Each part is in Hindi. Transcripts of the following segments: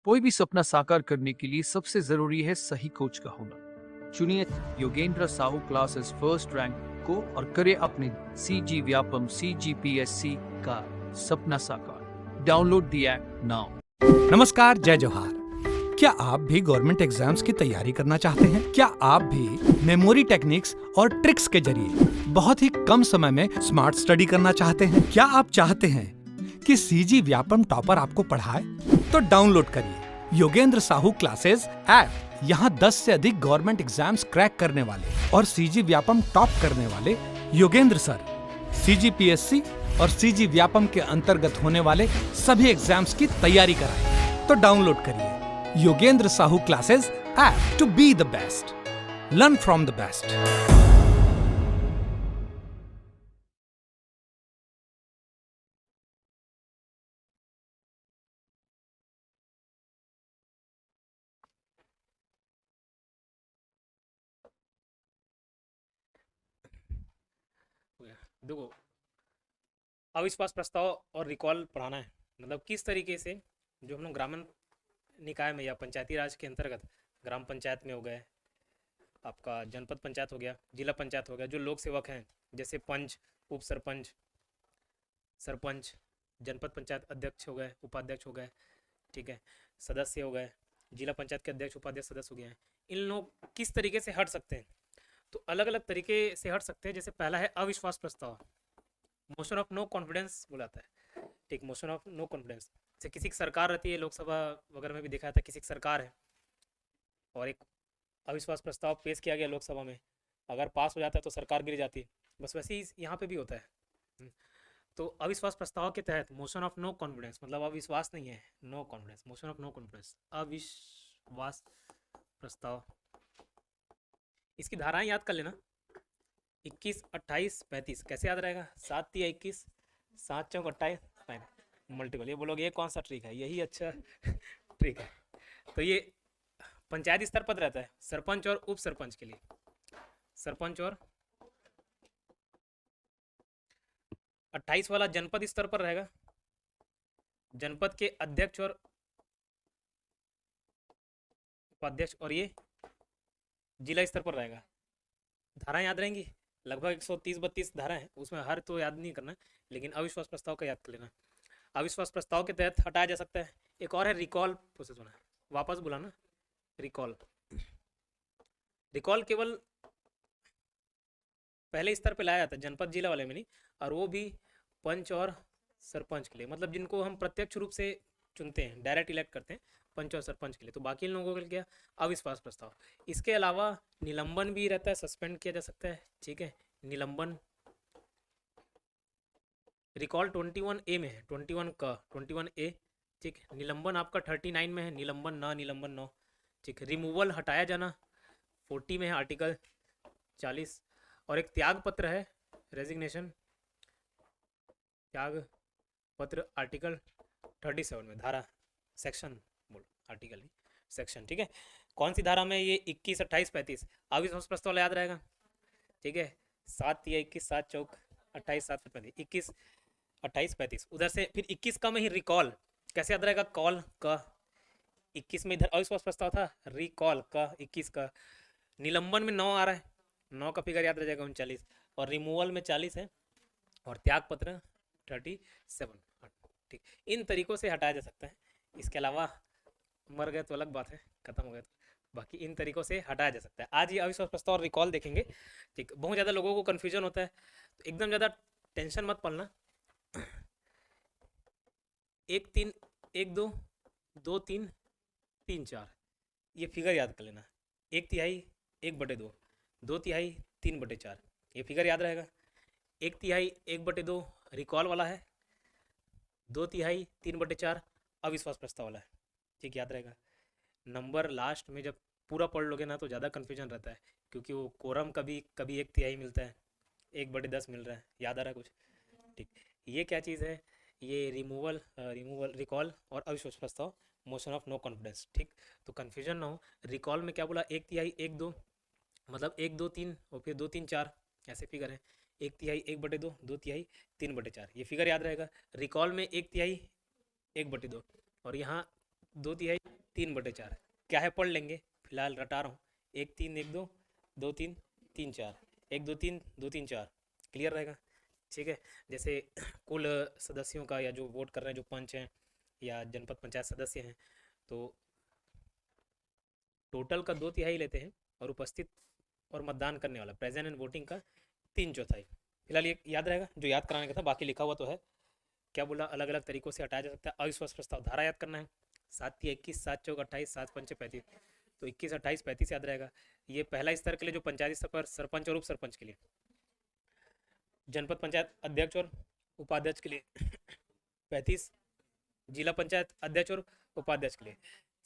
कोई भी सपना साकार करने के लिए सबसे जरूरी है सही कोच का होना। चुनिए Yogendra Sahu classes first rank को और करे अपने CG व्यापम CGPSC का सपना साकार। Download the app now. नमस्कार, जय जोहार। क्या आप भी गवर्नमेंट एग्जाम्स की तैयारी करना चाहते हैं? क्या आप भी मेमोरी टेक्निक्स और ट्रिक्स के जरिए बहुत ही कम समय में स्मार्ट स्टडी करना चाहते हैं? क्या आप चाहते हैं कि CG व्यापम टॉपर आपको पढ़ाए? तो डाउनलोड करिए योगेंद्र साहू क्लासेस ऐप। यहाँ 10 से अधिक गवर्नमेंट एग्जाम्स क्रैक करने वाले और CG व्यापम टॉप करने वाले योगेंद्र सर CGPSC और CG व्यापम के अंतर्गत होने वाले सभी एग्जाम्स की तैयारी कराएं। तो डाउनलोड करिए Yogendra Sahu classes app to be the best, learn from the best. देखो, अविश्वास प्रस्ताव और रिकॉल पढ़ाना है। मतलब किस तरीके से जो हम लोग ग्रामीण निकाय में या पंचायती राज के अंतर्गत ग्राम पंचायत में हो गए, आपका जनपद पंचायत हो गया, जिला पंचायत हो गया, जो लोक सेवक हैं जैसे पंच, उप सरपंच, सरपंच, जनपद पंचायत अध्यक्ष हो गए, उपाध्यक्ष हो गए, ठीक है, सदस्य हो गए, जिला पंचायत के अध्यक्ष उपाध्यक्ष सदस्य हो गए हैं, इन लोग किस तरीके से हट सकते हैं? तो अलग अलग तरीके से हट सकते हैं। जैसे पहला है अविश्वास प्रस्ताव, मोशन ऑफ नो कॉन्फिडेंस बुलाता है, ठीक, मोशन ऑफ नो कॉन्फिडेंस। जैसे किसी की सरकार रहती है, लोकसभा वगैरह में भी देखा था, किसी की सरकार है और एक अविश्वास प्रस्ताव पेश किया गया लोकसभा में, अगर पास हो जाता है तो सरकार गिर जाती है। बस वैसे ही यहाँ पे भी होता है। तो अविश्वास प्रस्ताव के तहत मोशन ऑफ नो कॉन्फिडेंस, मतलब अविश्वास नहीं है, no confidence, motion of no confidence, अविश्वास प्रस्ताव। इसकी धाराएं याद कर लेना, 21, 28, 35। कैसे याद रहेगा? 7 × 21, 7 × 28, मल्टीपल। ये बोलोगे ये कौन सा ट्रिक है? यही अच्छा ट्रिक है। तो ये पंचायत स्तर पर रहता है, सरपंच और उप सरपंच के लिए। सरपंच और 28 वाला जनपद स्तर पर रहेगा, जनपद के अध्यक्ष और उपाध्यक्ष, और ये जिला स्तर पर रहेगा। धारा याद रहेंगी, लगभग 130-32 धारा है, उसमें हर तो याद नहीं करना, लेकिन अविश्वास प्रस्ताव का याद कर लेना। अविश्वास प्रस्ताव के तहत हटाया जा सकता है। एक और है रिकॉल प्रोसेस होना, वापस बुलाना, रिकॉल। रिकॉल केवल पहले स्तर पे लाया जाता है, जनपद जिला वाले में नहीं, और वो भी पंच और सरपंच के लिए, मतलब जिनको हम प्रत्यक्ष रूप से चुनते हैं, डायरेक्ट इलेक्ट करते हैं, पंच और सरपंच के लिए। तो बाकी लोगों के लिए क्या? अविश्वास प्रस्ताव। इसके अलावा निलंबन भी रहता है, सस्पेंड किया जा सकता है, ठीक है, निलंबन। रिकॉल 21A में है, 21A, ठीक। निलंबन आपका 39 में है, निलंबन न, ठीक। रिमूवल, हटाया जाना, 40 में है, आर्टिकल 40। और एक त्याग पत्र है, रेजिग्नेशन, त्याग पत्र, आर्टिकल 37 में, धारा, सेक्शन बोलो, आर्टिकल नहीं, सेक्शन, ठीक है। कौन सी धारा में? ये 21, 28, 35। अविश्वास प्रस्ताव याद रहेगा, ठीक है। 7 × 21, 7 × 4, 28, 7 × 35, 21, 28, 35। उधर से फिर 21 का में ही रिकॉल, कैसे याद रहेगा? कॉल का 21 में इधर अविश्वास प्रस्ताव था, रिकॉल का 21 का। निलंबन में 9 आ रहा है, 9 का फिगर याद रह जाएगा, 39। और रिमूवल में 40 है, और त्याग पत्र 37, ठीक। इन तरीकों से हटाया जा सकता है। इसके अलावा मर गए तो अलग बात है, खत्म हो गया तो, बाकी इन तरीकों से हटाया जा सकता है। आज ये अविश्वास प्रस्ताव और रिकॉल देखेंगे, ठीक। बहुत ज़्यादा लोगों को कन्फ्यूजन होता है, तो एकदम ज़्यादा टेंशन मत पड़ना। 1, 3, 1, 2, 2, 3, 3, 4, ये फिगर याद कर लेना। 1/3, 1/2, 2/3, 3/4, ये फिगर याद रहेगा। 1/3, 1/2 रिकॉल वाला है, 2/3, 3/4 अविश्वास प्रस्ताव वाला है, ठीक, याद रहेगा। नंबर लास्ट में जब पूरा पढ़ लोगे ना तो ज़्यादा कन्फ्यूजन रहता है, क्योंकि वो कोरम कभी 1/3 मिलता है, 1/10 मिल रहा है, याद आ रहा है कुछ, ठीक। ये क्या चीज़ है? ये रिमूवल, रिकॉल और अविश्वास प्रस्ताव, मोशन ऑफ नो कॉन्फिडेंस, ठीक। तो कन्फ्यूजन ना हो। रिकॉल में क्या बोला? 1/3, 1/2, मतलब 1, 2, 3 और फिर 2, 3, 4 ऐसे फिगर है। 1/3, 1/2, 2/3, 3/4, ये फिगर याद रहेगा। रिकॉल में 1/3, 1/2, और यहाँ 2/3 3/4 क्या है पढ़ लेंगे, फिलहाल रटा रहा हूँ। 1 3 1 2 2 3 3 4 1 2 3 2 3 4 क्लियर रहेगा। ठीक है, जैसे कुल सदस्यों का या जो वोट कर रहे हैं जो पंच हैं या जनपद पंचायत सदस्य हैं, तो टोटल का 2/3 लेते हैं और उपस्थित और मतदान करने वाला प्रेजेंट एंड वोटिंग का 3/4। फिलहाल ये याद रहेगा, जो याद कराने का था, बाकी लिखा हुआ तो है। क्या बोला, अलग अलग तरीकों से हटाया जा सकता है। अविश्वास प्रस्ताव धारा याद करना है, 7 3 21 7 4 28 7 5 35, तो 21 28 35 याद रहेगा। ये पहला स्तर के लिए जो पंचायती स्तर पर सरपंच और उप सरपंच के लिए, जनपद पंचायत अध्यक्ष और उपाध्यक्ष के लिए 35, जिला पंचायत अध्यक्ष और उपाध्यक्ष के लिए।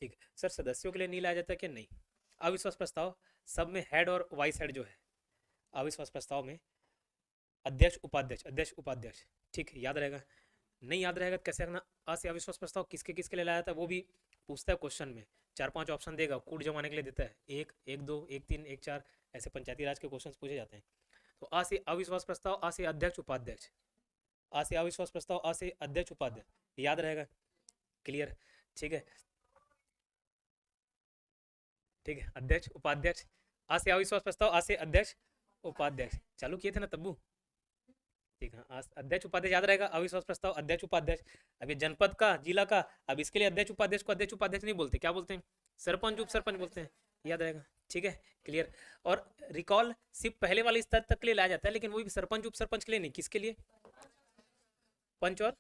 ठीक है सर, सदस्यों के लिए नहीं लाया जाता क्या? नहीं। अविश्वास प्रस्ताव सब में हेड और वाइस हेड जो है, अविश्वास प्रस्ताव में अध्यक्ष उपाध्यक्ष अध्यक्ष उपाध्यक्ष, ठीक है, याद रहेगा। नहीं याद रहेगा तो कैसे रखना, अ से अविश्वास प्रस्ताव किसके किसके लिए लाया था वो भी पूछता है क्वेश्चन में, 4-5 ऑप्शन देगा, कूट जमाने के लिए देता है, 1 1 2 1 3 1 4, ऐसे पंचायती राज के क्वेश्चन पूछे जाते हैं। तो अ से अविश्वास प्रस्ताव, अ से अध्यक्ष उपाध्यक्ष, अ से अविश्वास प्रस्ताव, अ से अध्यक्ष उपाध्यक्ष, याद रहेगा। क्लियर, ठीक है, ठीक है, अध्यक्ष उपाध्यक्ष, अ से अविश्वास प्रस्ताव, अ से अध्यक्ष उपाध्यक्ष, चालू किए थे ना तब्बू। ठीक है, अध्यक्ष उपाध्यक्ष याद रहेगा, अविश्वास प्रस्ताव अध्यक्ष उपाध्यक्ष। अब ये जनपद का, जिला का, अब इसके लिए अध्यक्ष उपाध्यक्ष को अध्यक्ष उपाध्यक्ष नहीं बोलते, क्या बोलते हैं? सरपंच उप सरपंच बोलते हैं, याद रहेगा। ठीक है, क्लियर। और रिकॉल सिर्फ पहले वाले स्तर तक के लिए लाया जाता है, लेकिन वो भी सरपंच उप सरपंच के लिए नहीं, किसके लिए? पंच और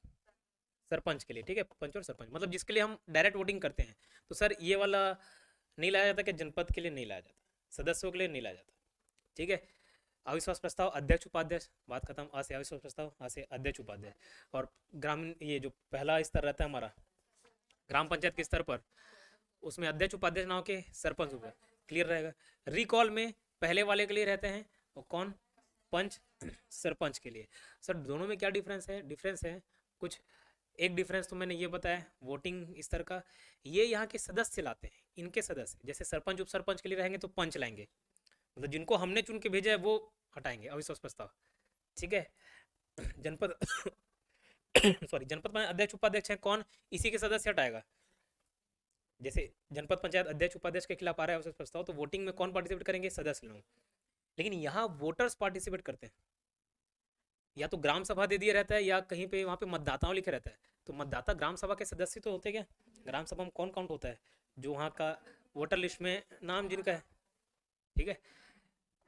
सरपंच के लिए। ठीक है, पंच और सरपंच मतलब जिसके लिए हम डायरेक्ट वोटिंग करते हैं। तो सर ये वाला नहीं लाया जाता कि जनपद के लिए नहीं लाया जाता, सदस्यों के लिए नहीं लाया जाता। ठीक है, अविश्वास प्रस्ताव अध्यक्ष उपाध्यक्ष, बात खत्म। अ से अविश्वास प्रस्ताव, अ से अध्यक्ष उपाध्यक्ष। और ग्रामीण, ये जो पहला स्तर रहता है हमारा ग्राम पंचायत के स्तर पर, उसमें अध्यक्ष उपाध्यक्ष ना होके सरपंच होगा, क्लियर रहेगा। रिकॉल में पहले वाले के लिए रहते हैं, और कौन? पंच सरपंच के लिए। सर दोनों में क्या डिफरेंस है? डिफरेंस है कुछ। एक डिफरेंस तो मैंने ये बताया वोटिंग स्तर का, ये यहाँ के सदस्य लाते हैं, इनके सदस्य, जैसे सरपंच उप सरपंच के लिए रहेंगे तो पंच लाएंगे, मतलब जिनको हमने चुन के भेजा है वो हटाएंगे अविश्वास प्रस्ताव। ठीक है, जनपद सॉरी, जनपद पंचायत अध्यक्ष उपाध्यक्ष है कौन, इसी के सदस्य हटाएगा। जैसे जनपद पंचायत अध्यक्ष उपाध्यक्ष के खिलाफ आ रहा है अविश्वास प्रस्ताव, तो वोटिंग में कौन पार्टिसिपेट करेंगे? सदस्य लोग। लेकिन यहाँ वोटर्स पार्टिसिपेट करते हैं, या तो ग्राम सभा दे दिया रहता है या कहीं पे वहाँ पे मतदाताओं लिखे रहता है, तो मतदाता ग्राम सभा के सदस्य तो होते क्या? ग्राम सभा में कौन काउंट होता है? जो वहाँ का वोटर लिस्ट में नाम जिनका है। ठीक है,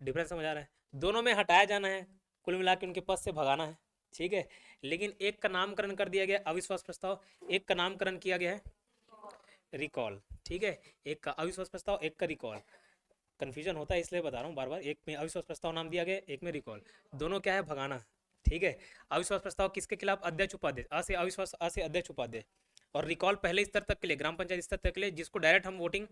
डिफरेंस समझ आ रहा है? दोनों में हटाया जाना है, कुल मिला के उनके पद से भगाना है। ठीक है, लेकिन एक का नामकरण कर दिया गया अविश्वास प्रस्ताव, एक का नामकरण किया गया है रिकॉल। ठीक है, एक का अविश्वास प्रस्ताव, एक का रिकॉल। कन्फ्यूजन होता है इसलिए बता रहा हूँ बार बार, एक में अविश्वास प्रस्ताव नाम दिया गया, एक में रिकॉल, दोनों क्या है? भगाना। ठीक है, अविश्वास प्रस्ताव किसके खिलाफ? अध्यक्ष उपाध्यक्ष, अ से अविश्वास, अ से अध्यक्ष उपाध्यक्ष। और रिकॉल पहले स्तर तक के लिए, ग्राम पंचायत स्तर तक के लिए, जिसको डायरेक्ट हम वोटिंग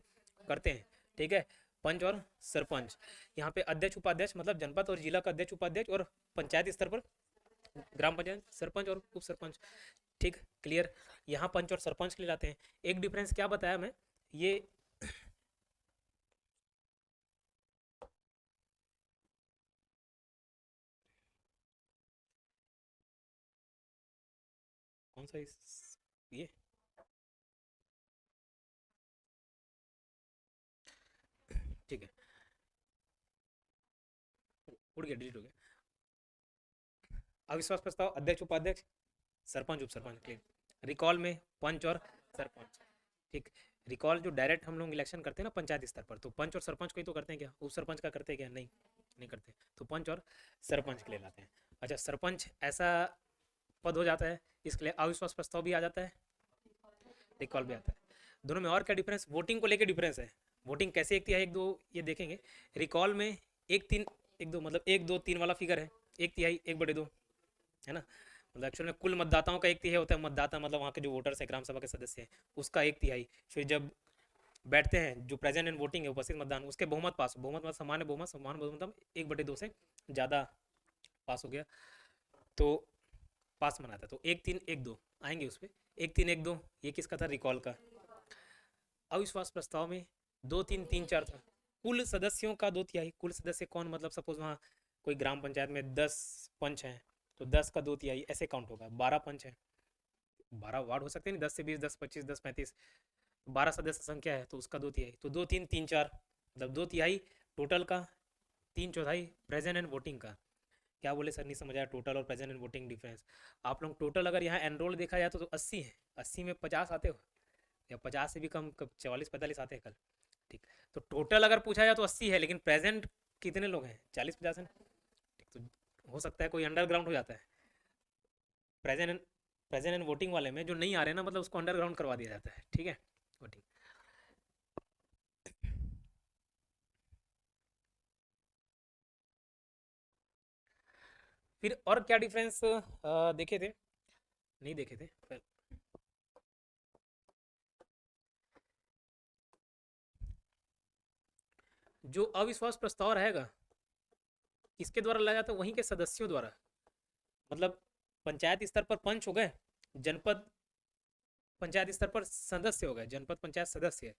करते हैं। ठीक है, पंच और सरपंच। यहाँ पे अध्यक्ष उपाध्यक्ष मतलब जनपद और जिला का अध्यक्ष उपाध्यक्ष, और पंचायत स्तर पर ग्राम पंचायत सरपंच और उप सरपंच। ठीक, क्लियर। यहाँ पंच और सरपंच के लिए लाते हैं। एक डिफरेंस क्या बताया मैं, ये कौन सा ये ठीक है, उड़ गया, डिलीट हो गया। अविश्वास प्रस्ताव अध्यक्ष उपाध्यक्ष, सरपंच उप सरपंच के लिए। रिकॉल में पंच और सरपंच। ठीक, रिकॉल जो डायरेक्ट हम लोग इलेक्शन करते हैं ना पंचायत स्तर पर, तो पंच और सरपंच को ही तो करते हैं क्या? उप सरपंच का करते हैं क्या? नहीं, नहीं करते। तो पंच और सरपंच के लिए लाते हैं। अच्छा, सरपंच ऐसा पद हो जाता है, इसके लिए अविश्वास प्रस्ताव भी आ जाता है, रिकॉल भी आता है। दोनों में और क्या डिफरेंस? वोटिंग को लेकर डिफरेंस है। वोटिंग कैसे 1 तिहाई 1 2 ये देखेंगे। रिकॉल में 1 3 1 2 मतलब 1 2 3 वाला फिगर है, 1 तिहाई 1/2, है ना? मतलब एक्चुअल में कुल मतदाताओं का 1 तिहाई होता है, मतदाता मतलब वहाँ के जो वोटर्स है, ग्राम सभा के सदस्य हैं, उसका 1 तिहाई। फिर जब बैठते हैं, जो प्रेजेंट एंड वोटिंग है, उपस्थित मतदान, उसके बहुमत पास, बहुमत मतलब सामान्य बहुमत, सामान्य बहुमत मतलब 1/2 से ज़्यादा पास हो गया तो पास मनाता है। तो 1 3 1 2 आएंगे उस पर। 1 3 1 2 ये किसका था? रिकॉल का। अविश्वास प्रस्ताव में 2 3 3 4 था। कुल सदस्यों का 2 तिहाई। कुल सदस्य कौन? मतलब सपोज वहाँ कोई ग्राम पंचायत में 10 पंच हैं, तो 10 का 2 तिहाई ऐसे काउंट होगा। 12 पंच हैं, 12 वार्ड हो सकते हैं, 10 से 20, 10 25, 10 35, 12 सदस्य संख्या है तो उसका 2/3, तो 2 3 3 4, मतलब 2/3 टोटल का, 3/4 प्रेजेंट एंड वोटिंग का। क्या बोले सर, नहीं समझ आया, टोटल और प्रेजेंट एंड वोटिंग डिफरेंस। आप लोग टोटल अगर यहाँ एनरोल देखा जाए तो 80 है, 80 में 50 आते हो, या 50 से भी कम, 44-45 आते हैं कल, ठीक। तो टोटल अगर पूछा जाए तो 80 है, लेकिन प्रेजेंट कितने लोग हैं, 40-50 है, ठीक। तो हो सकता है कोई अंडरग्राउंड हो जाता है, प्रेजेंट एंड वोटिंग वाले में जो नहीं आ रहे ना, मतलब उसको अंडरग्राउंड करवा दिया जाता है, ठीक है, वोटिंग। फिर और क्या डिफरेंस देखे थे, नहीं देखे थे फिर। जो अविश्वास प्रस्ताव रहेगा किसके द्वारा लाया जाता है, वहीं के सदस्यों द्वारा। मतलब पंचायत स्तर पर पंच हो गए, जनपद पंचायत स्तर पर सदस्य हो गए, जनपद पंचायत सदस्य,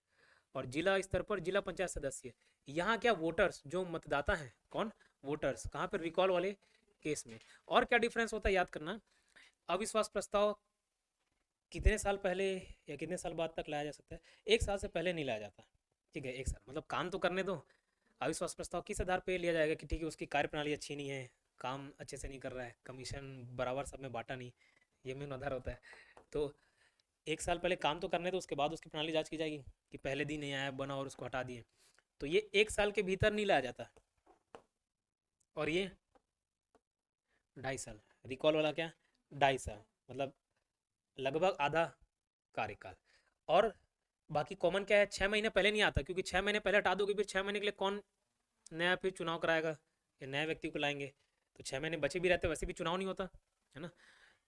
और जिला स्तर पर जिला पंचायत सदस्य। यहाँ क्या वोटर्स जो मतदाता हैं, कौन, वोटर्स, कहाँ पर, रिकॉल वाले केस में। और क्या डिफरेंस होता है याद करना, अविश्वास प्रस्ताव कितने साल पहले या कितने साल बाद तक लाया जा सकता है, 1 साल से पहले नहीं लाया जाता, ठीक है, 1 साल, मतलब काम तो करने दो। अविश्वास प्रस्ताव किस आधार पे लिया जाएगा कि ठीक है उसकी कार्यप्रणाली अच्छी नहीं है, काम अच्छे से नहीं कर रहा है, कमीशन बराबर सब में बांटा नहीं, ये मेन आधार होता है। तो 1 साल पहले काम तो करने दो, उसके बाद उसकी प्रणाली जांच की जाएगी कि पहले दिन नहीं आया, बना और उसको हटा दिए। तो ये 1 साल के भीतर नहीं लाया जाता, और ये 2.5 साल, रिकॉल वाला क्या, 2.5 साल, मतलब लगभग आधा कार्यकाल। और बाकी कॉमन क्या है, 6 महीने पहले नहीं आता, क्योंकि 6 महीने पहले हटा दोगे, फिर 6 महीने के लिए कौन नया फिर चुनाव कराएगा, या नए व्यक्ति को लाएंगे, तो 6 महीने बचे भी रहते, वैसे भी चुनाव नहीं होता है ना।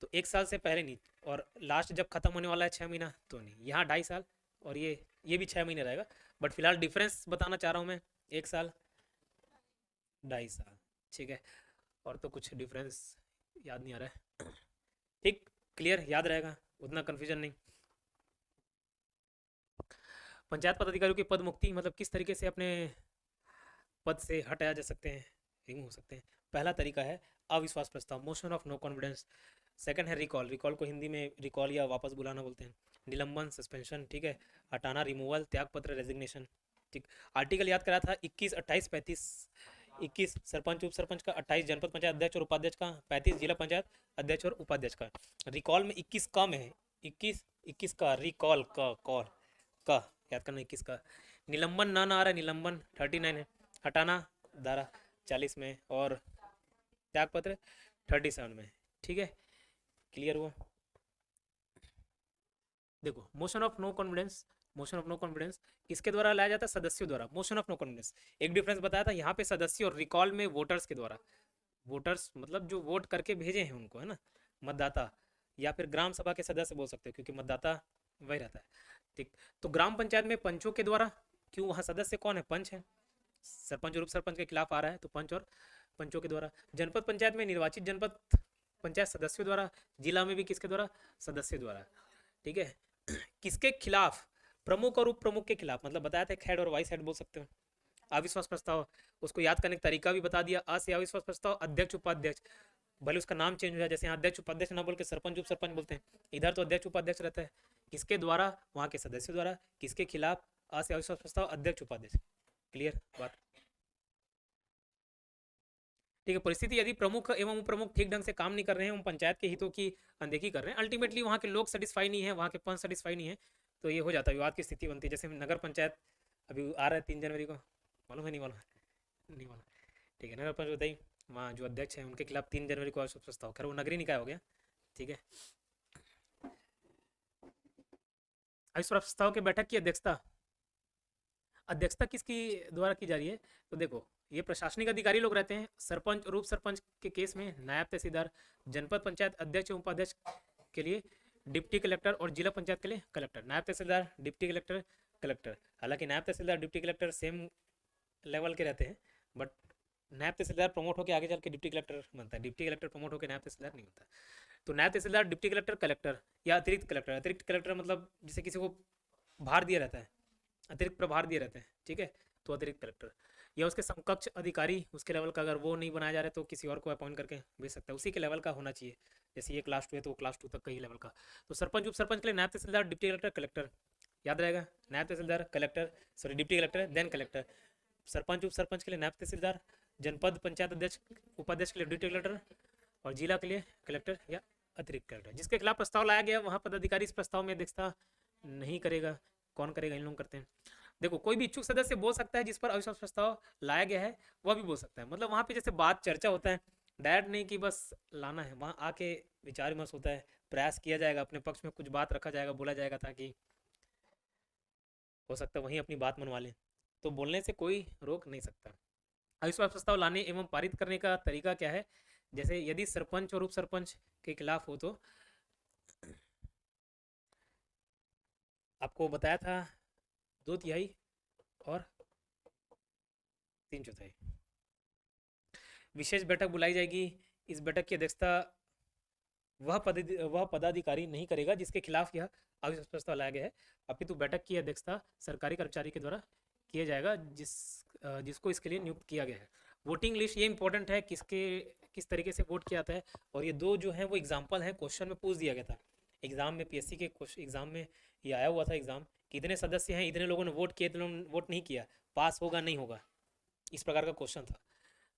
तो 1 साल से पहले नहीं, और लास्ट जब खत्म होने वाला है 6 महीना तो नहीं, यहाँ 2.5 साल, और ये भी 6 महीने रहेगा। बट फिलहाल डिफरेंस बताना चाह रहा हूँ मैं, 1 साल 2.5 साल, ठीक है। और तो कुछ डिफरेंस याद नहीं आ रहा है, ठीक, क्लियर, याद रहेगा, उतना कन्फ्यूजन नहीं। पंचायत पदाधिकारियों की पद मुक्ति, मतलब किस तरीके से अपने पद से हटाया जा सकते हैं, रिमूव हो सकते हैं। पहला तरीका है अविश्वास प्रस्ताव, motion of no confidence. Second है रिकॉल, रिकॉल को हिंदी में रिकॉल या वापस बुलाना बोलते हैं। निलंबन, सस्पेंशन, ठीक है, हटाना, रिमूवल, त्यागपत्र, रेजिग्नेशन, ठीक। आर्टिकल याद करा था 21, 28, 35। 21 सरपंच उप सरपंच का, 28 जनपद पंचायत अध्यक्ष और उपाध्यक्ष का, 35 जिला पंचायत अध्यक्ष और उपाध्यक्ष का। रिकॉल में 21 का में है, 21 का, रिकॉल का, कॉल का याद करना, 21 का। निलंबन ना आ रहा है, निलंबन 39 है, हटाना धारा 40 में, और त्यागपत्र 37 में, ठीक है, क्लियर हुआ। देखो motion of no confidence, motion of no confidence किसके द्वारा लाया जाता है, सदस्यों द्वारा। मोशन ऑफ नो कॉन्फिडेंस एक डिफरेंस बताया था, यहाँ पे सदस्य, और रिकॉल में वोटर्स के द्वारा। वोटर्स मतलब जो वोट करके भेजे हैं उनको, है ना, मतदाता, या फिर ग्राम सभा के सदस्य बोल सकते हो, क्योंकि मतदाता वही रहता है, ठीक। तो ग्राम पंचायत में पंचों के द्वारा, क्यों, वहाँ सदस्य कौन है, पंच है, सरपंच और उप सरपंच के खिलाफ आ रहा है तो पंच और पंचों के द्वारा। जनपद पंचायत में निर्वाचित जनपद पंचायत सदस्यों द्वारा, जिला में भी किसके द्वारा, सदस्य द्वारा, ठीक है। किसके खिलाफ, प्रमुख और उप प्रमुख के खिलाफ, मतलब बताया था हेड और वाइस हेड बोल सकते हो। अविश्वास प्रस्ताव, उसको याद करने का तरीका भी बता दिया, अ से अविश्वास प्रस्ताव, अध्यक्ष उपाध्यक्ष, भले उसका नाम चेंज हो जाए, जैसे यहाँ अध्यक्ष उपाध्यक्ष ना बोल के सरपंच उप सरपंच बोलते हैं, इधर तो अध्यक्ष उपाध्यक्ष रहता है। किसके द्वारा, वहाँ के सदस्यों द्वारा। किसके खिलाफ, अ से अविश्वास प्रस्ताव, अध्यक्ष उपाध्यक्ष, क्लियर बात, ठीक है। परिस्थिति यदि प्रमुख एवं उप प्रमुख ठीक ढंग से काम नहीं कर रहे हैं, हम पंचायत के हितों की अनदेखी कर रहे हैं, अल्टीमेटली वहाँ के लोग सेटिस्फाई नहीं है, वहाँ के पंच सेटिस्फाई नहीं है, तो ये हो जाता है, विवाद की स्थिति बनती है। जैसे नगर पंचायत अभी आ रहा है 3 जनवरी को, मालूम है, नहीं मालूम है, नहीं मालूम, ठीक है। नगर पंचायत बताइए, वहाँ जो अध्यक्ष है उनके खिलाफ 3 जनवरी को अविश्वास प्रस्ताव, खैर वो नगरीय निकाय हो गया, ठीक है। अविश्वास प्रस्ताव की बैठक की अध्यक्षता, अध्यक्षता किसकी द्वारा की जा रही है, तो देखो ये प्रशासनिक अधिकारी लोग रहते हैं। सरपंच और उप सरपंच के केस में नायब तहसीलदार, जनपद पंचायत अध्यक्ष एवं उपाध्यक्ष के लिए डिप्टी कलेक्टर, और जिला पंचायत के लिए कलेक्टर। नायब तहसीलदार, डिप्टी कलेक्टर, कलेक्टर, हालांकि नायब तहसीलदार डिप्टी कलेक्टर सेम लेवल के रहते हैं, बट नायब तहसीलदार प्रमोट होकर आगे चल के डिप्टी कलेक्टर बनता है, डिप्टी कलेक्टर प्रमोट होकर नायब तहसीलदार नहीं बनता। तो नायब तहसीलदार, डिप्टी कलेक्टर, कलेक्टर, या अतिरिक्त कलेक्टर। अतिरिक्त कलेक्टर मतलब जिसे किसी को भार दिया रहता है, अतिरिक्त प्रभार दिए रहते हैं, ठीक है, तो अतिरिक्त कलेक्टर, या उसके समकक्ष अधिकारी उसके लेवल का, अगर वो नहीं बनाया जा रहा है तो किसी और को अपॉइंट करके भेज सकता है, उसी के लेवल का होना चाहिए। जैसे ये क्लास 2 है तो वो क्लास 2 तक का ही लेवल का। तो सरपंच उप सरपंच के लिए नायब तहसीलदार, डिप्टी कलेक्टर, कलेक्टर, याद रहेगा, नायब तहसीलदार, collector, sorry deputy collector, then collector, sarpanch उप सरपंच के लिए नायब तहसीलदार, जनपद पंचायत अध्यक्ष उपाध्यक्ष के लिए डिप्टी कलेक्टर, और जिला के लिए कलेक्टर या अतिरिक्त कलेक्टर। जिसके खिलाफ प्रस्ताव लाया गया वहाँ पदाधिकारी इस प्रस्ताव में अध्यक्षता नहीं करेगा। कौन करेगा? इन लोग करते हैं। देखो, कोई भी इच्छुक सदस्य बोल सकता है जिस पर अविश्वास प्रस्ताव लाया गया है, वह भी बोल सकता है। मतलब वहाँ पे जैसे बात चर्चा होता है, डायरेक्ट नहीं कि बस लाना है, वहाँ आके विचार विमर्श होता है, प्रयास किया जाएगा, अपने पक्ष में कुछ बात रखा जाएगा, बोला जाएगा, ताकि हो सकता है वहीं अपनी बात मनवा लें। तो बोलने से कोई रोक नहीं सकता। अविश्वास प्रस्ताव लाने एवं पारित करने का तरीका क्या है? जैसे यदि सरपंच और उप सरपंच के खिलाफ हो तो आपको बताया था 2/3 और 3/4। विशेष बैठक बुलाई जाएगी। इस बैठक की अध्यक्षता वह पदाधिकारी नहीं करेगा जिसके खिलाफ यह अविश्वास प्रस्ताव लाया गया है, अपितु बैठक की अध्यक्षता सरकारी कर्मचारी के द्वारा किया जाएगा जिसको इसके लिए नियुक्त किया गया है। वोटिंग लिस्ट, ये इंपॉर्टेंट है, किस तरीके से वोट किया जाता है। और ये दो जो है वो एग्जाम्पल है, क्वेश्चन में पूछ दिया गया था एग्जाम में, पीएससी के एग्जाम में ये आया हुआ था एग्जाम, कितने सदस्य हैं, इतने लोगों ने वोट किया, इतने लोगों ने वोट नहीं किया, पास होगा नहीं होगा, इस प्रकार का क्वेश्चन था।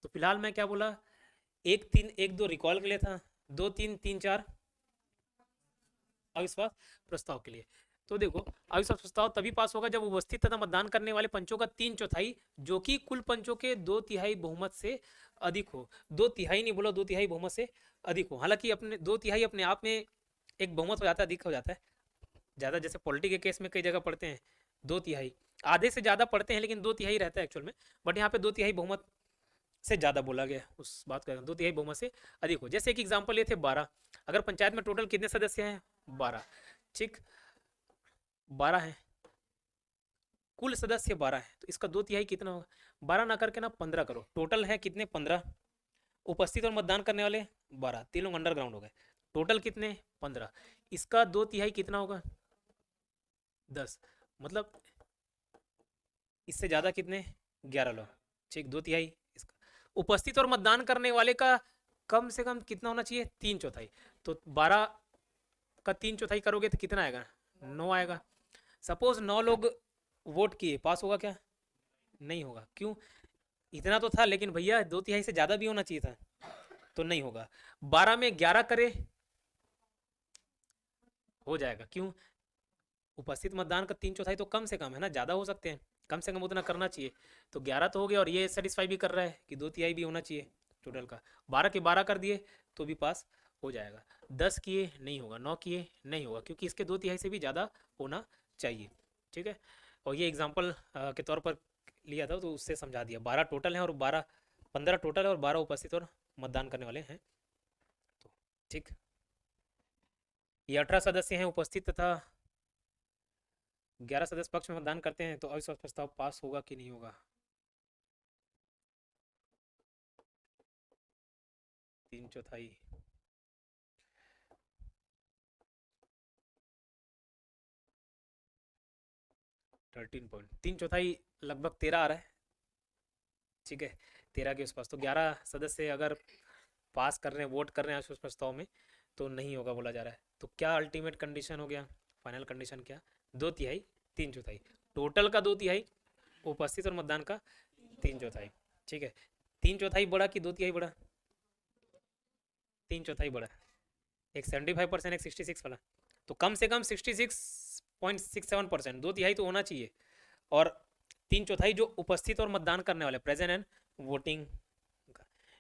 तो फिलहाल मैं क्या बोला, 1-3-1-2 रिकॉल के लिए था, 2-3-3-4 अविश्वास प्रस्ताव के लिए। तो देखो, अविश्वास प्रस्ताव तभी पास होगा जब उपस्थित तथा मतदान करने वाले पंचों का 3/4 जो कि कुल पंचों के 2/3 बहुमत से अधिक हो। 2/3 नहीं बोला, 2/3 बहुमत से अधिक हो। हालांकि अपने 2/3 अपने आप में एक बहुमत हो जाता है, अधिक हो जाता है ज़्यादा। जैसे पॉलिटी के केस में कई जगह पढ़ते हैं 2/3, आधे से ज़्यादा पढ़ते हैं, लेकिन 2/3 रहता है एक्चुअल में। बट यहाँ पे 2/3 बहुमत से ज़्यादा बोला गया, उस बात का 2/3 बहुमत से अधिक हो। जैसे एक एग्जाम्पल ये थे 12। अगर पंचायत में टोटल कितने सदस्य हैं? 12। ठीक, 12 हैं, कुल सदस्य 12 है, तो इसका 2/3 कितना होगा? 12 ना करके ना 15 करो। टोटल है कितने? 15। उपस्थित और मतदान करने वाले 12, 3 लोग अंडरग्राउंड हो गए। टोटल कितने? 15। इसका 2/3 कितना होगा? 10। मतलब इससे ज्यादा कितने? 11 लोग। ठीक, 2/3 इसका। उपस्थित और मतदान करने वाले का कम से कम कितना होना चाहिए? 3/4। तो 12 का 3/4 करोगे तो कितना आएगा? 9 आएगा। सपोज 9 लोग वोट किए, पास होगा क्या? नहीं होगा। क्यों? इतना तो था, लेकिन भैया 2/3 से ज्यादा भी होना चाहिए था, तो नहीं होगा। 12 में 11 करे हो जाएगा। क्यों? उपस्थित मतदान का 3/4 तो कम से कम है ना, ज्यादा हो सकते हैं, कम से कम उतना करना चाहिए। तो 11 तो हो गया, और ये सेटिस्फाई भी कर रहा है कि 2/3 भी होना चाहिए टोटल का। 12 के 12 कर दिए तो भी पास हो जाएगा। 10 किए नहीं होगा, 9 किए नहीं होगा, क्योंकि इसके 2/3 से भी ज़्यादा होना चाहिए। ठीक है, और ये एग्जाम्पल के तौर पर लिया था, तो उससे समझा दिया। 12 टोटल है और 15 टोटल है और 12 उपस्थित और मतदान करने वाले हैं। तो ठीक, ये 18 सदस्य हैं उपस्थित तथा 11 सदस्य पक्ष में मतदान करते हैं, तो अविश्वास प्रस्ताव पास होगा कि नहीं होगा? 3/4 13 पॉइंट 3/4 लगभग 13 आ रहा है। ठीक है, 13 के आसपास। तो 11 सदस्य अगर पास कर रहे हैं, वोट कर रहे हैं अविश्वास प्रस्ताव में, तो नहीं होगा बोला जा रहा है। तो क्या अल्टीमेट कंडीशन हो गया? फाइनल कंडीशन क्या? 2/3 3/4। टोटल का 2/3, उपस्थित और मतदान का 3/4। ठीक है, 3/4 बड़ा कि 2/3 बड़ा? 3/4 बड़ा। एक 75%, एक 66 वाला। तो कम से कम 66.67%, 2/3 तो होना चाहिए। और 3/4 जो उपस्थित और मतदान करने वाले, प्रेजेंट एंड वोटिंग।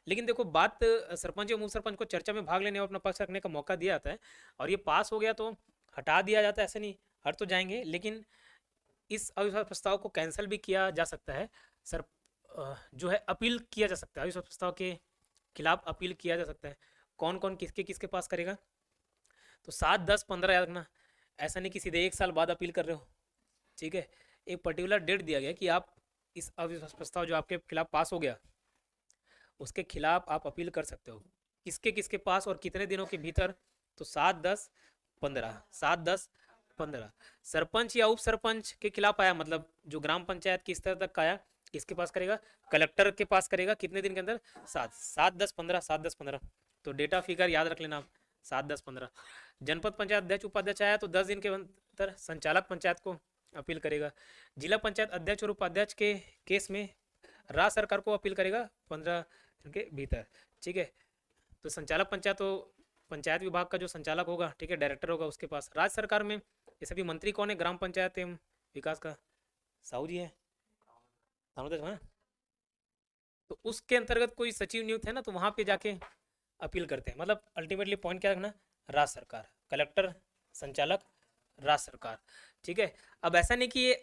लेकिन देखो, बात सरपंच और उप सरपंच को चर्चा में भाग लेने और अपना पक्ष रखने का मौका दिया जाता है, और ये पास हो गया तो हटा दिया जाता है, ऐसे नहीं, हट तो जाएंगे, लेकिन इस अविश्वास प्रस्ताव को कैंसिल भी किया जा सकता है। सर जो है अपील किया जा सकता है, अविश्वास प्रस्ताव के खिलाफ अपील किया जा सकता है। कौन कौन किसके किसके पास करेगा? तो 7, 10, 15 याद रखना। ऐसा नहीं कि सीधे 1 साल बाद अपील कर रहे हो। ठीक है, एक पर्टिकुलर डेट दिया गया कि आप इस अविश्वास प्रस्ताव जो आपके खिलाफ पास हो गया, उसके खिलाफ आप अपील कर सकते हो। किसके किसके पास और कितने दिनों के भीतर? तो 7, 10, 15। 7, 10, 15 सरपंच या उप सरपंच के खिलाफ आया, मतलब जो ग्राम पंचायत की स्तर तक आया, किसके पास करेगा? कलेक्टर के पास करेगा। कितने दिन के अंदर? 7, 7, 10, 15, 7, 10, 15। तो डेटा फिगर याद रख लेना आप, 7, 10, 15। जनपद पंचायत अध्यक्ष उपाध्यक्ष आया तो 10 दिन के अंदर संचालक पंचायत को अपील करेगा। जिला पंचायत अध्यक्ष और उपाध्यक्ष के केस में राज्य सरकार को अपील करेगा 15 दिन के भीतर। ठीक है, तो संचालक पंचायत तो पंचायत विभाग का जो संचालक होगा, ठीक है, डायरेक्टर होगा उसके पास। राज्य सरकार में ये सभी मंत्री कौन है? ग्राम पंचायत एवं विकास का साहू जी है, है। तो उसके अंतर्गत कोई सचिव नियुक्त है ना, तो वहां पे जाके अपील करते हैं। मतलब अल्टीमेटली पॉइंट क्या रखना? राज्य सरकार, कलेक्टर, संचालक, राज्य सरकार। ठीक है, अब ऐसा नहीं कि ये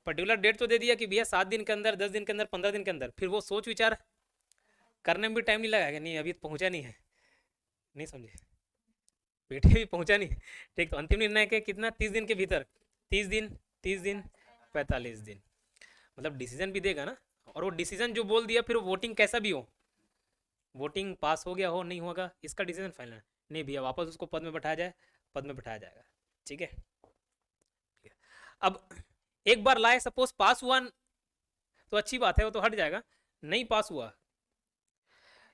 पर्टिकुलर डेट तो दे दिया कि भैया 7 दिन के अंदर, 10 दिन के अंदर, 15 दिन के अंदर, फिर वो सोच विचार करने में भी टाइम नहीं लगाएगा। नहीं अभी पहुंचा नहीं है, नहीं समझे, पेटे भी पहुंचा नहीं। ठीक, तो अंतिम निर्णय के कितना? 30 दिन के भीतर, 30 दिन, 30 दिन, 45 दिन, मतलब डिसीजन भी देगा ना। और वो डिसीजन जो बोल दिया, फिर वोटिंग कैसा भी हो, वोटिंग पास हो गया हो नहीं होगा, इसका डिसीजन फाइनल नहीं भैया, वापस उसको पद में बैठाया जाए, पद में बैठाया जाएगा। ठीक है, अब एक बार लाए, सपोज पास हुआ तो अच्छी बात है, वो तो हट जाएगा। नहीं पास हुआ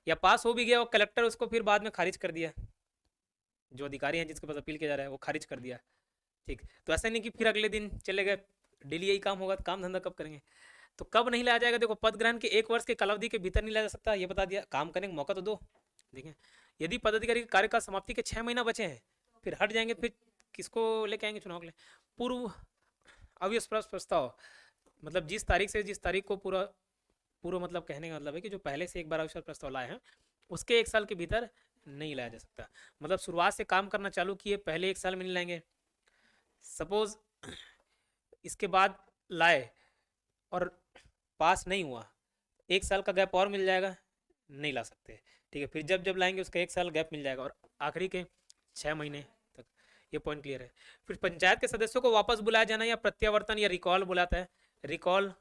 या पास हो भी गया और कलेक्टर उसको फिर बाद में खारिज कर दिया, जो अधिकारी हैं जिसके पास अपील किया जा रहा है वो खारिज कर दिया। ठीक, तो ऐसा नहीं कि फिर अगले दिन चले गए, डेली यही काम होगा, तो काम धंधा कब करेंगे? तो कब नहीं लाया जाएगा? देखो, पद ग्रहण के 1 वर्ष के कालावधि के भीतर नहीं लाया जा सकता, ये बता दिया। काम करने का मौका तो दो। देखिए, यदि पदाधिकारी के कार्यकाल समाप्ति के 6 महीना बचे हैं, फिर हट जाएंगे, फिर किसको लेके आएंगे चुनाव के लिए? पूर्व अविश्वास प्रस्ताव, मतलब जिस तारीख से जिस तारीख को पूर्व मतलब कहने का मतलब है कि जो पहले से एक बार अविश्वास प्रस्ताव लाए हैं, उसके 1 साल के भीतर नहीं लाया जा सकता। मतलब शुरुआत से काम करना चालू किए, पहले 1 साल में नहीं लाएंगे। सपोज इसके बाद लाए और पास नहीं हुआ, 1 साल का गैप और मिल जाएगा, नहीं ला सकते। ठीक है, फिर जब जब लाएंगे उसका 1 साल गैप मिल जाएगा, और आखिरी के 6 महीने तक। ये पॉइंट क्लियर है। फिर पंचायत के सदस्यों को वापस बुलाया जाना या प्रत्यावर्तन या रिकॉल बुलाता है। रिकॉल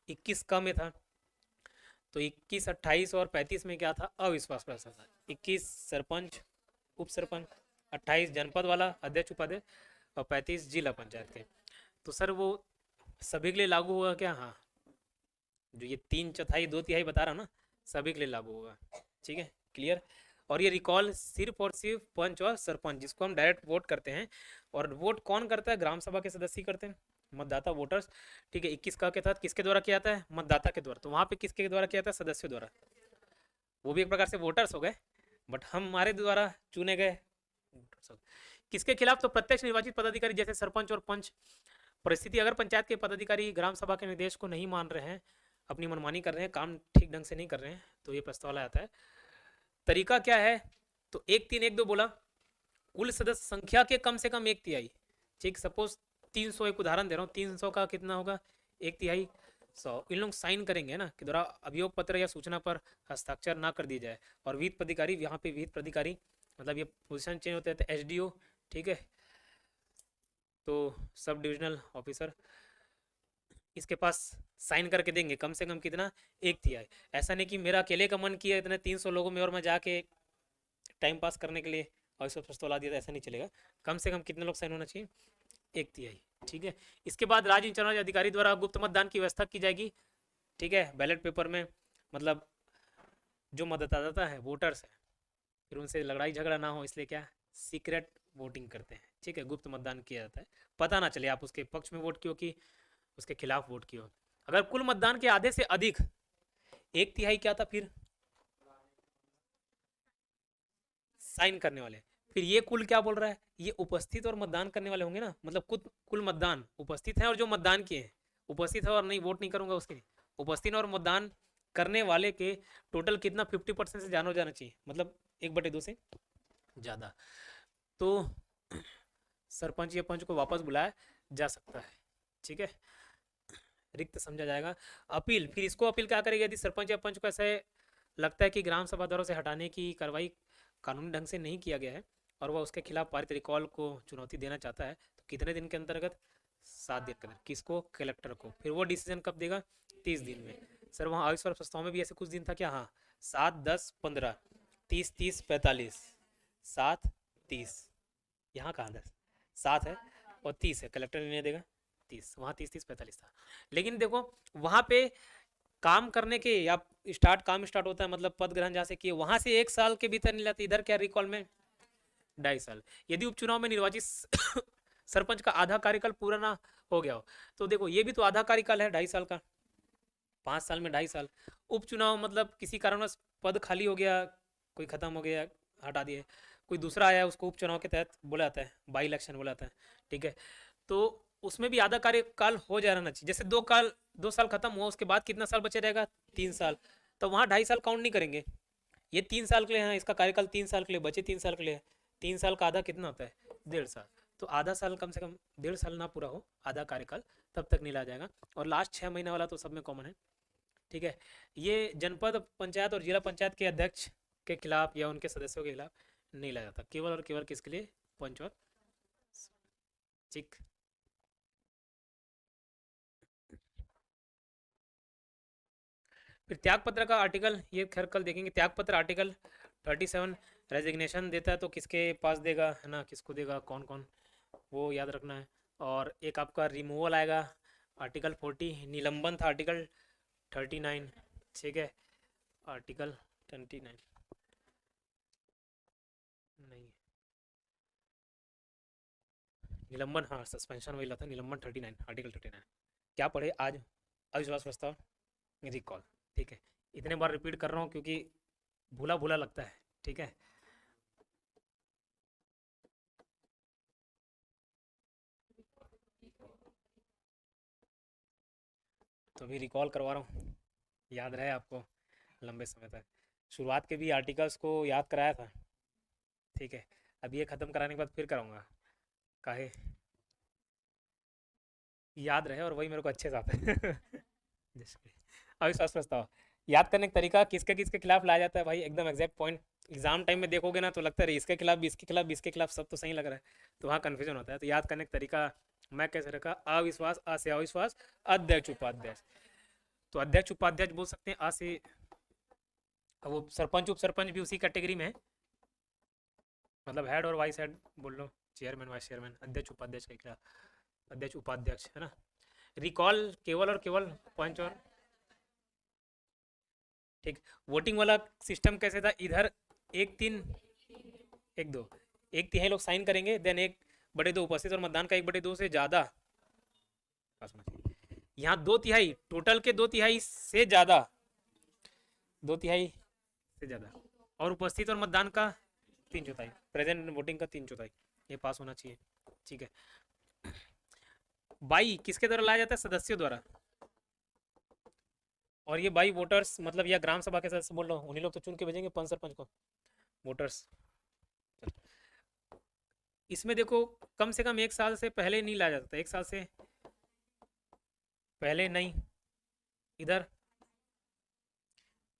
21 का में था, तो 21, 28 और 35 में क्या था? अविश्वास प्रस्ताव था। 21 सरपंच, उप सरपंच, 28 जनपद वाला अध्यक्ष उपाध्यक्ष, और 35 जिला पंचायत के। तो सर वो सभी के लिए लागू होगा क्या? हाँ, जो ये 3/4 2/3 बता रहा हूँ ना, सभी के लिए लागू होगा। ठीक है, क्लियर। और ये रिकॉल सिर्फ और सिर्फ पंच और सरपंच, जिसको हम डायरेक्ट वोट करते हैं। और वोट कौन करता है? ग्राम सभा के सदस्य करते हैं, मतदाता वोटर्स। ठीक है, 21 का के तहत किसके द्वारा किया जाता है? मतदाता के द्वारा। तो वहाँ पे किसके द्वारा किया जाता है? सदस्यों द्वारा। वो भी एक प्रकार से वोटर्स हो गए, बट हमारे द्वारा चुने गए किसके खिलाफ? तो प्रत्यक्ष निर्वाचित पदाधिकारी जैसे सरपंच और पंच। परिस्थिति, अगर पंचायत के पदाधिकारी ग्राम सभा के निर्देश को नहीं मान रहे हैं, अपनी मनमानी कर रहे हैं, काम ठीक ढंग से नहीं कर रहे हैं, तो ये प्रस्ताव लाया जाता है। तरीका क्या है? तो 1-3-1-2 बोला, कुल सदस्य संख्या के कम से कम 1/3। ठीक, सपोज 300, एक उदाहरण दे रहा हूँ, 300 का कितना होगा? 1/3, 100। इन लोग साइन करेंगे ना कि द्वारा अभियोग पत्र या सूचना पर हस्ताक्षर ना कर दी जाए। और विहित पदाधिकारी, यहाँ पे विहित पदाधिकारी मतलब ये पोजीशन चेंज होते हैं, SDO, ठीक है, तो सब डिविजनल ऑफिसर, इसके पास साइन करके देंगे। कम से कम कितना? 1/3। ऐसा नहीं कि मेरा अकेले का मन किया इतने 300 लोगों में और मैं जाके टाइम पास करने के लिए और सब प्रस्ताव ला दिया, ऐसा नहीं चलेगा। कम से कम कितने लोग साइन होना चाहिए? 1/3। ठीक है, इसके बाद राज्य चुनाव अधिकारी द्वारा गुप्त मतदान की व्यवस्था की जाएगी। ठीक है, बैलेट पेपर में, मतलब जो मतदाता है, वोटर्स है, फिर उनसे लड़ाई झगड़ा ना हो, इसलिए क्या? सीक्रेट वोटिंग करते हैं। ठीक है, गुप्त मतदान किया जाता है, पता ना चले आप उसके पक्ष में वोट किए हो कि उसके खिलाफ वोट किए हो। अगर कुल मतदान के आधे से अधिक, 1/3 क्या था? फिर साइन करने वाले। फिर ये कुल क्या बोल रहा है? ये उपस्थित और मतदान करने वाले होंगे ना, मतलब कुल मतदान उपस्थित है और जो मतदान किए हैं, उपस्थित है और नहीं वोट नहीं करूंगा उसके लिए, उपस्थित और मतदान करने वाले के टोटल कितना? 50% से ज्यादा हो जाना चाहिए, मतलब 1/2 से ज्यादा। तो सरपंच या पंच को वापस बुलाया जा सकता है। ठीक है, रिक्त समझा जाएगा। अपील, फिर इसको अपील क्या करेगी? यदि सरपंच या पंच को ऐसे लगता है कि ग्राम सभा दौरों से हटाने की कार्रवाई कानूनी ढंग से नहीं किया गया है और वह उसके खिलाफ पारित रिकॉल को चुनौती देना चाहता है, तो कितने दिन के अंतर्गत? 7 दिन के अंदर। किसको? कलेक्टर को। फिर वो डिसीजन कब देगा? 30 दिन में। सर वहाँ अविश्वास प्रस्ताव में भी ऐसे कुछ दिन था क्या? हाँ, 7, 10, 15, 30, 30, 45, 7, 30। यहाँ कहाँ 10? 7 है और 30 है, कलेक्टर निर्णय देगा 30। वहाँ 30, 30, 45 था। लेकिन देखो वहाँ पे काम करने के या काम स्टार्ट होता है, मतलब पद ग्रहण जहाँ से किए वहाँ से 1 साल के भीतर नहीं लाते। इधर क्या? रिकॉल में 2.5 साल। यदि उपचुनाव में निर्वाचित सरपंच का आधा कार्यकाल पूरा ना हो गया हो। तो देखो ये भी तो आधा कार्यकाल है 2.5 साल का, 5 साल में 2.5 साल। उपचुनाव मतलब किसी कारणवश पद खाली हो गया, कोई खत्म हो गया, हटा दिए, कोई दूसरा आया, उसको उपचुनाव के तहत बोला जाता है, बाई इलेक्शन बोला जाता है, ठीक है। तो उसमें भी आधा कार्यकाल हो जा रहना चाहिए। जैसे 2 साल खत्म हुआ, उसके बाद कितना साल बचे रहेगा, 3 साल, तो वहाँ 2.5 साल काउंट नहीं करेंगे। ये 3 साल के लिए है, इसका कार्यकाल 3 साल के लिए, बचे 3 साल के लिए। 3 साल का आधा कितना होता है, 1.5 साल। तो आधा साल कम से कम 1.5 साल ना पूरा हो आधा कार्यकाल, तब तक नहीं लाया जाएगा। और लास्ट 6 महीना वाला तो सब में कॉमन है, ठीक है। ये जनपद पंचायत और जिला पंचायत के अध्यक्ष के खिलाफ या उनके सदस्यों के खिलाफ नहीं लाया जाता, केवल और केवल किसके लिए, पंच और ठीक। फिर त्यागपत्र का आर्टिकल, ये खैर कल देखेंगे। त्यागपत्र आर्टिकल 37 रेजिग्नेशन देता है तो किसके पास देगा, है ना, किसको देगा, कौन कौन, वो याद रखना है। और एक आपका रिमूवल आएगा आर्टिकल 40, निलंबन था आर्टिकल 39, ठीक है। आर्टिकल 29 नहीं, निलंबन, हाँ सस्पेंशन वही था, निलंबन 39, आर्टिकल 39। क्या पढ़े आज, अविश्वास प्रस्ताव, रिकॉल, ठीक है। इतने बार रिपीट कर रहा हूँ क्योंकि भूला भूला लगता है, ठीक है। तो अभी रिकॉल करवा रहा हूँ, याद रहे आपको लंबे समय तक। शुरुआत के भी आर्टिकल्स को याद कराया था, ठीक है। अब ये ख़त्म कराने के बाद फिर कराऊंगा, काहे याद रहे और वही मेरे को अच्छे से आता है। जिसके अविश्वास प्रस्ताव याद करने का तरीका, किसके किसके खिलाफ लाया जाता है भाई, एकदम एग्जैक्ट पॉइंट। एग्जाम टाइम में देखोगे ना तो लगता है इसके खिलाफ भी, इसके खिलाफ भी, इसके खिलाफ, सब तो सही लग रहा है, तो वहाँ कन्फ्यूजन होता है। तो याद करने का तरीका मैं कैसे रखा, अविश्वास, अ से अविश्वास, अध्यक्ष उपाध्यक्ष। तो अध्यक्ष उपाध्यक्ष बोल सकते हैं, अ से वो सरपंच उप सरपंच भी उसी कैटेगरी में है, मतलब हेड और वाइस हेड बोल लो, चेयरमैन वाइस चेयरमैन, अध्यक्ष उपाध्यक्ष के खिलाफ, अध्यक्ष उपाध्यक्ष, है ना। रिकॉल केवल और केवल पंच और, ठीक। वोटिंग वाला सिस्टम कैसे था, इधर 1/3 1/2, 1/3 लोग साइन करेंगे, देन 1/2 उपस्थित और मतदान का 1/2 से ज्यादा, यहाँ 2/3 टोटल के 2/3 से ज्यादा, 2/3 से ज्यादा, और उपस्थित और मतदान का 3/4, प्रेजेंट वोटिंग का 3/4, ये पास होना चाहिए, ठीक है। बाई किसके द्वारा लाया जाता है, सदस्यों द्वारा। और ये बाई वोटर्स मतलब या ग्राम सभा के सदस्य बोल रहा हूँ, उन्हीं लोग तो चुन के भेजेंगे पंच सरपंच को, वोटर्स। इसमें देखो कम से कम 1 साल से पहले नहीं लाया जाता, 1 साल से पहले नहीं, इधर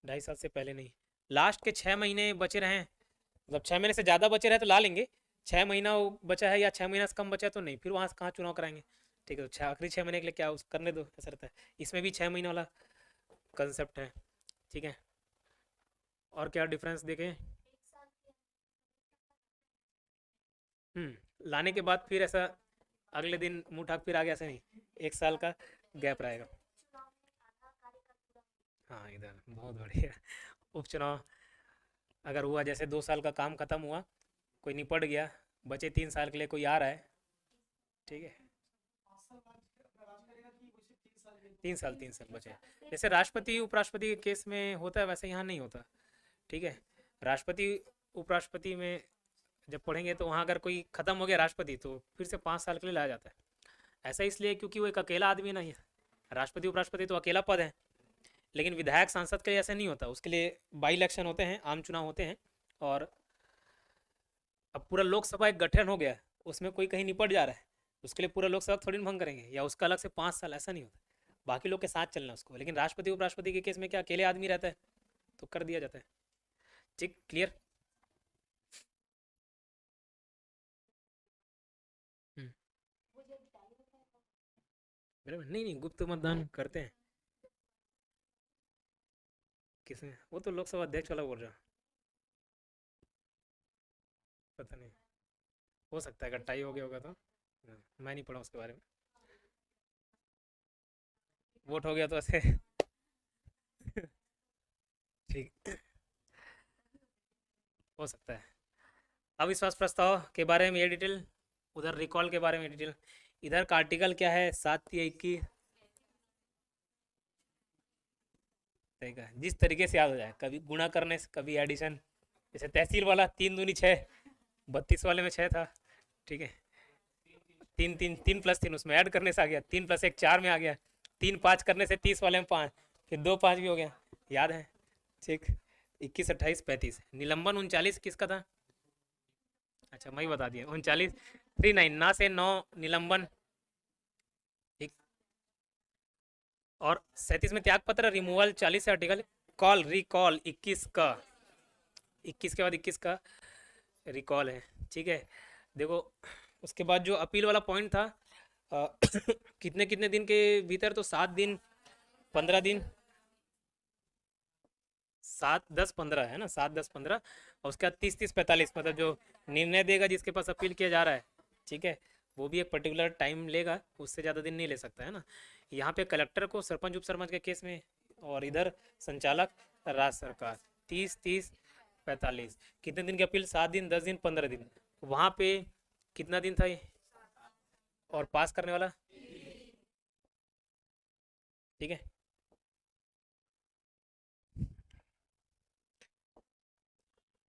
2.5 साल से पहले नहीं, लास्ट के 6 महीने बचे रहे, मतलब 6 महीने से ज़्यादा बचे रहे तो ला लेंगे, 6 महीना बचा है या 6 महीना से कम बचा है तो नहीं, फिर वहाँ से कहाँ चुनाव कराएंगे, ठीक है। तो आखिरी 6 महीने के लिए क्या करने दो, ऐसा रहता है। इसमें भी 6 महीने वाला कंसेप्ट है, ठीक है। और क्या डिफरेंस देखें, लाने के बाद फिर ऐसा अगले दिन मुंह ठाक फिर आ गया, ऐसा नहीं, 1 साल का गैप रहेगा। हाँ इधर बहुत बढ़िया। उपचुनाव अगर हुआ, जैसे 2 साल का काम खत्म हुआ, कोई निपट गया, बचे 3 साल के लिए कोई आ रहा है, ठीक है। 3 साल बचे हैं। जैसे राष्ट्रपति उपराष्ट्रपति के केस में होता है वैसे यहाँ नहीं होता, ठीक है। राष्ट्रपति उपराष्ट्रपति में जब पढ़ेंगे तो वहाँ अगर कोई खत्म हो गया राष्ट्रपति तो फिर से 5 साल के लिए लाया जाता है। ऐसा इसलिए क्योंकि वो एक अकेला आदमी नहीं है, राष्ट्रपति उपराष्ट्रपति तो अकेला पद है, लेकिन विधायक सांसद के लिए ऐसा नहीं होता, उसके लिए बाई इलेक्शन होते हैं, आम चुनाव होते हैं। और अब पूरा लोकसभा एक गठन हो गया है, उसमें कोई कहीं निपट जा रहा है, उसके लिए पूरा लोकसभा थोड़ी ना भंग करेंगे या उसका अलग से 5 साल, ऐसा नहीं होता, बाकी लोग के साथ चलना उसको। लेकिन राष्ट्रपति उपराष्ट्रपति के केस में क्या अकेले आदमी रहता है तो कर दिया जाता है, ठीक, क्लियर। नहीं नहीं, गुप्त मतदान करते हैं, किसमें, वो तो लोकसभा अध्यक्ष वाला बोल रहा, पता नहीं, हो सकता है गट्टाई हो गया होगा तो, मैं नहीं पढ़ा उसके बारे में, वोट हो गया तो ऐसे। ठीक, हो सकता है। अविश्वास प्रस्ताव के बारे में ये डिटेल, उधर रिकॉल के बारे में डिटेल। इधर का आर्टिकल क्या है, 7 या 21, देखा जिस तरीके से याद हो जाए, कभी गुणा करने से, कभी एडिशन। जैसे तहसील वाला 3 दूनी 6, 32 वाले में 6 था, ठीक है। 3 3 3 + 3 उसमें ऐड करने से आ गया, 3 + 1 4 में आ गया, 3 5 करने से 30 वाले में 5, फिर 2 5 भी हो गया, याद है, ठीक। 21 28 35, निलंबन 39 किसका था? अच्छा मैं ही बता दिया, 39 39 ना से 9 निलंबन, ठीक। और 37 में त्याग पत्र रिमूवल, 40 से आर्टिकल कॉल रिकॉल, 21 का, 21 के बाद 21 का रिकॉल है, ठीक है। देखो उसके बाद जो अपील वाला पॉइंट था, अ, कितने कितने दिन के भीतर, तो 7 दिन, 15 दिन, 7 10 15 है ना, 7 10 15, और उसके बाद 30 30 45, मतलब जो निर्णय देगा जिसके पास अपील किया जा रहा है, ठीक है, वो भी एक पर्टिकुलर टाइम लेगा, उससे ज़्यादा दिन नहीं ले सकता है ना। यहाँ पे कलेक्टर को सरपंच उप सरपंच के केस में, और इधर संचालक राज्य सरकार, 30 30 45, कितने दिन की अपील, 7 दिन 10 दिन 15 दिन, वहाँ पे कितना दिन था ये, और पास करने वाला, ठीक है।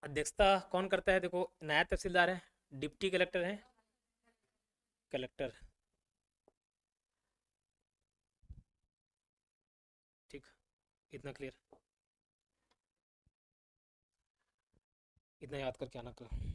अध्यक्षता कौन करता है, देखो नायब तहसीलदार है, डिप्टी कलेक्टर है, कलेक्टर, ठीक। इतना क्लियर, इतना याद करके आना कल।